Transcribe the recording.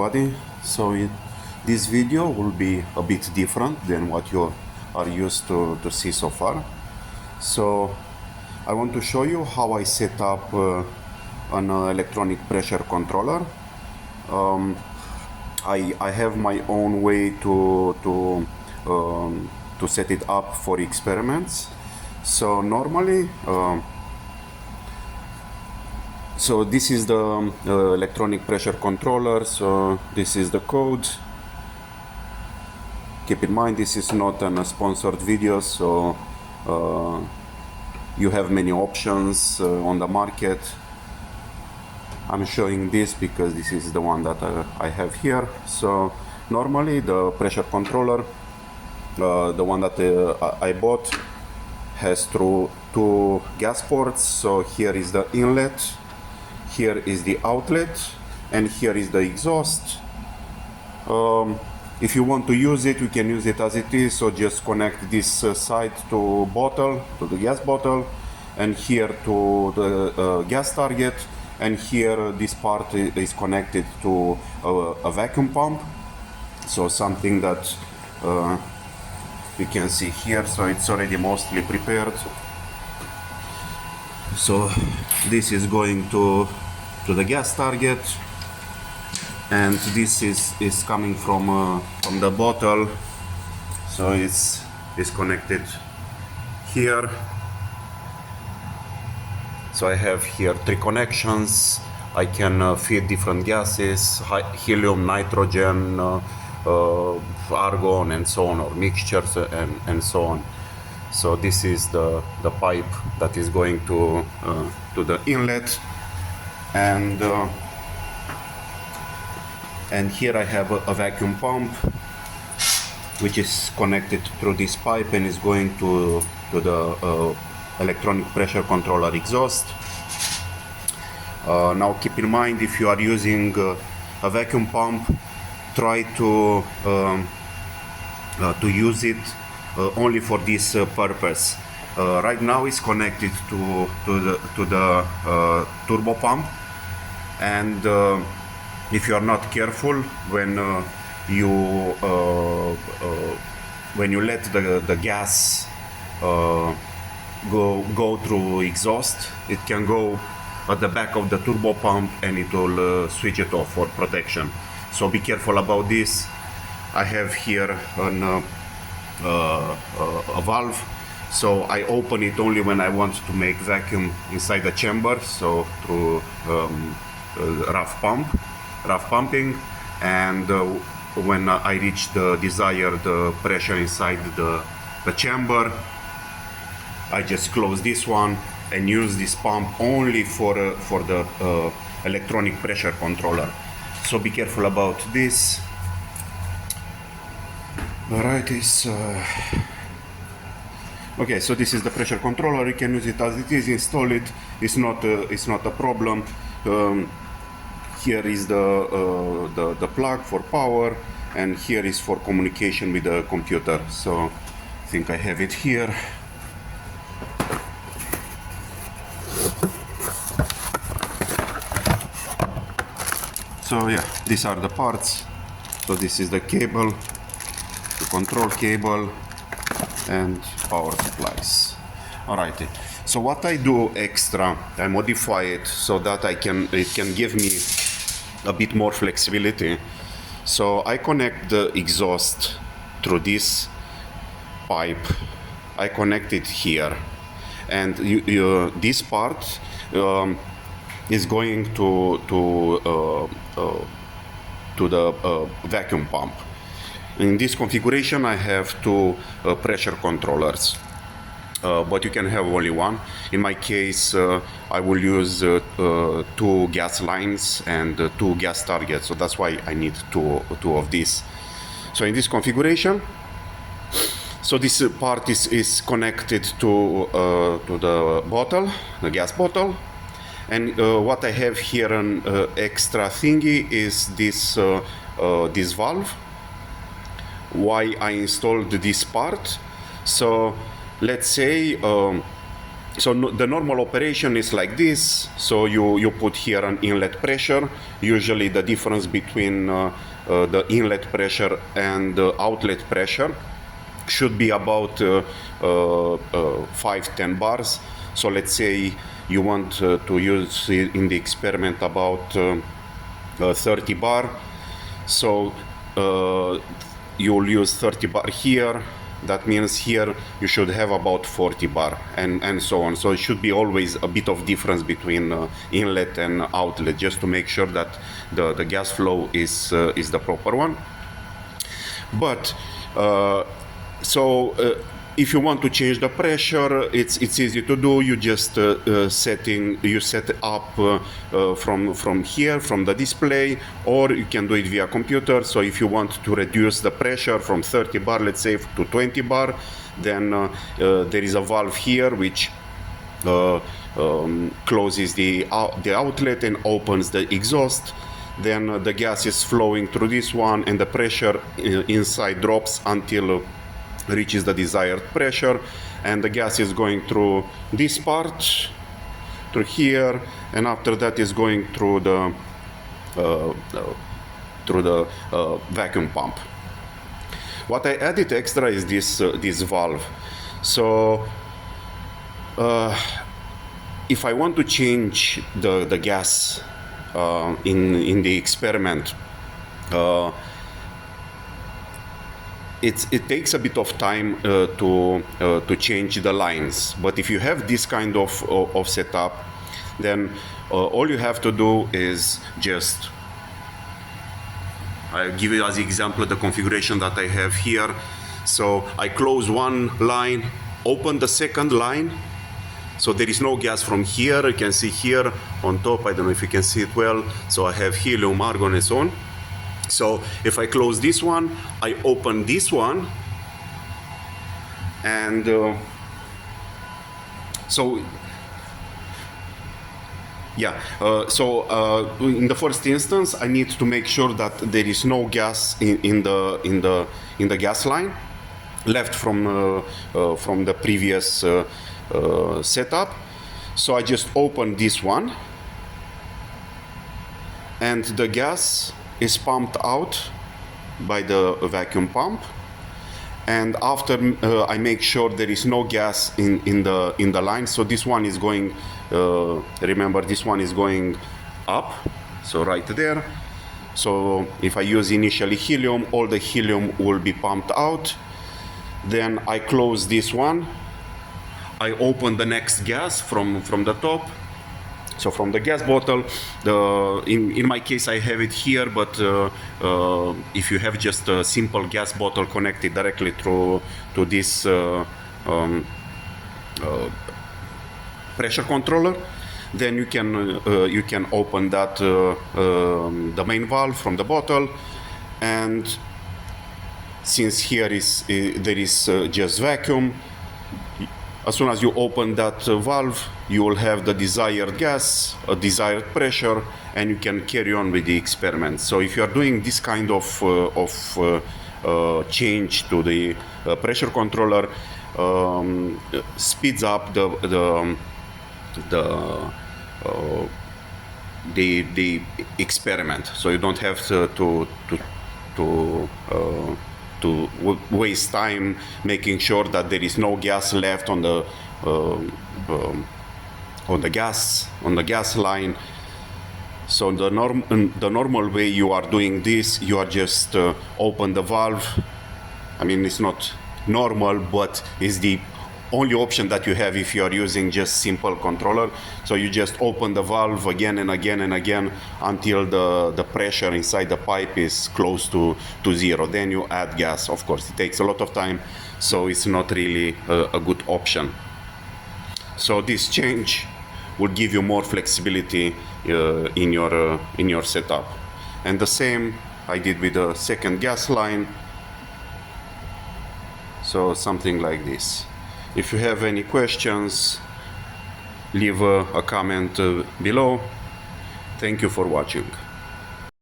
everybody. This video will be a bit different than what you are used to see so far. So I want to show you how I set up an electronic pressure controller. I have my own way to set it up for experiments. So normally so this is the electronic pressure controller. So this is the code. Keep in mind this is not a sponsored video, so you have many options on the market. I'm showing this because this is the one that I have here. So normally the pressure controller, the one that I bought, has two gas ports. So here is the inlet, here is the outlet, and here is the exhaust. If you want to use it, you can use it as it is. So just connect this side to the gas bottle, and here to the gas target, and here this part is connected to a vacuum pump. So something that you can see here. So it's already mostly prepared. So this is going to the gas target, and this is coming from the bottle. So it's connected here. So I have here 3 connections. I can feed different gases: helium, nitrogen, argon, and so on, or mixtures and so on. So this is the pipe that is going to the inlet, and here I have a vacuum pump which is connected through this pipe and is going to the electronic pressure controller exhaust. Now keep in mind, if you are using a vacuum pump, try to use it only for this purpose. Right now it's connected to the turbo pump, and if you are not careful, when you let the gas go through exhaust, it can go at the back of the turbo pump and it will switch it off for protection. So be careful about this. I have here a valve, so I open it only when I want to make vacuum inside the chamber, so through rough pumping, and when I reach the desired pressure inside the chamber, I just close this one and use this pump only for the electronic pressure controller. So be careful about this. Alright, okay, so this is the pressure controller. You can use it as it is, install it. It's not a problem. Here is the plug for power, and here is for communication with the computer. So I think I have it here. So yeah, these are the parts. So this is the cable, the control cable, and power supplies. Alrighty. So what I do extra, I modify it so that it can give me a bit more flexibility. So I connect the exhaust through this pipe. I connect it here, and this part is going to the vacuum pump. In this configuration I have 2 pressure controllers, but you can have only one. In my case I will use 2 gas lines and 2 gas targets, so that's why I need two of these. So in this configuration, so this part is connected to the bottle, the gas bottle. And what I have here, an extra thingy, is this valve. Why I installed this part? So let's say So the normal operation is like this. So you put here an inlet pressure. Usually the difference between the inlet pressure and the outlet pressure should be about 5-10 bars. So let's say you want to use in the experiment about 30 bar. So you'll use 30 bar here. That means here you should have about 40 bar, and so on. So it should be always a bit of difference between inlet and outlet, just to make sure that the gas flow is the proper one. But if you want to change the pressure, it's easy to do. You just set up from here, from the display, or you can do it via computer. So if you want to reduce the pressure from 30 bar, let's say, to 20 bar, then there is a valve here which closes the outlet and opens the exhaust. Then the gas is flowing through this one, and the pressure inside drops until reaches the desired pressure, and the gas is going through this part, through here, and after that is going through the vacuum pump. What I added extra is this valve. So if I want to change the gas in the experiment, it takes a bit of time to change the lines. But if you have this kind of setup, then all you have to do is just, I'll give you as example the configuration that I have here. So I close one line, open the second line, so there is no gas from here. You can see here on top, I don't know if you can see it well, so I have helium, argon, and so on. So if I close this one, I open this one, and in the first instance, I need to make sure that there is no gas in the gas line left from the previous setup. So I just open this one, and the gas is pumped out by the vacuum pump, and after I make sure there is no gas in the line. So this one is going, remember, this one is going up, so right there. So if I use initially helium, all the helium will be pumped out. Then I close this one, I open the next gas from the top. So from the gas bottle, in my case I have it here, but if you have just a simple gas bottle connected directly to this pressure controller, then you can open that the main valve from the bottle, and since here there is just vacuum, as soon as you open that valve, you will have the desired gas, a desired pressure, and you can carry on with the experiment. So if you are doing this kind of change to the pressure controller, speeds up the experiment. So you don't have to waste time making sure that there is no gas left on the gas line. So the normal way you are doing this, you are just open the valve. I mean, it's not normal, but it's the only option that you have if you are using just simple controller. So you just open the valve again and again and again until the pressure inside the pipe is close to zero. Then you add gas. Of course, it takes a lot of time, so it's not really a good option. So this change will give you more flexibility in your setup. And the same I did with the second gas line. So something like this. If you have any questions, leave a comment below. Thank you for watching.